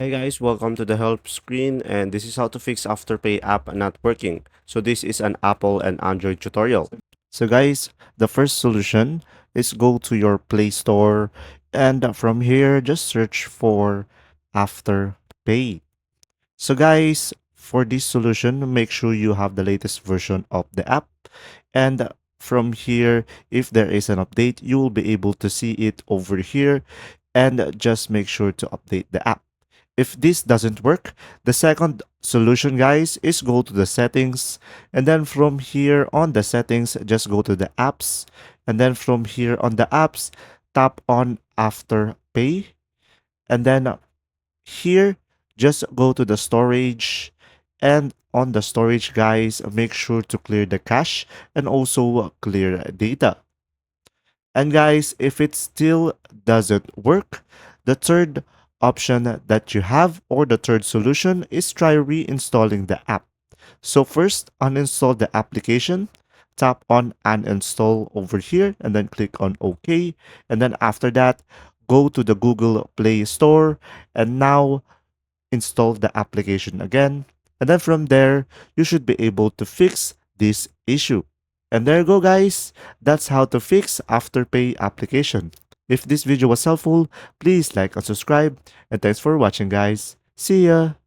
Hey guys, welcome to the help screen, and this is how to fix Afterpay app not working. So this is an Apple and Android tutorial. So guys, the first solution is go to your Play Store and from here just search for Afterpay. So guys, for this solution, make sure you have the latest version of the app and from here, if there is an update, you will be able to see it over here and just make sure to update the app. If this doesn't work, the second solution, guys, is go to the settings. And then from here on the settings, just go to the apps. And then from here on the apps, tap on Afterpay. And then here, just go to the storage. And on the storage, guys, make sure to clear the cache and also clear data. And guys, if it still doesn't work, the third option that you have or the third solution is try reinstalling the app. So first, uninstall the application, tap on uninstall over here and then click on OK. And then after that, go to the Google Play Store and now install the application again. And then from there, you should be able to fix this issue. And there you go, guys. That's how to fix Afterpay application. If this video was helpful, please like and subscribe. And thanks for watching, guys. See ya!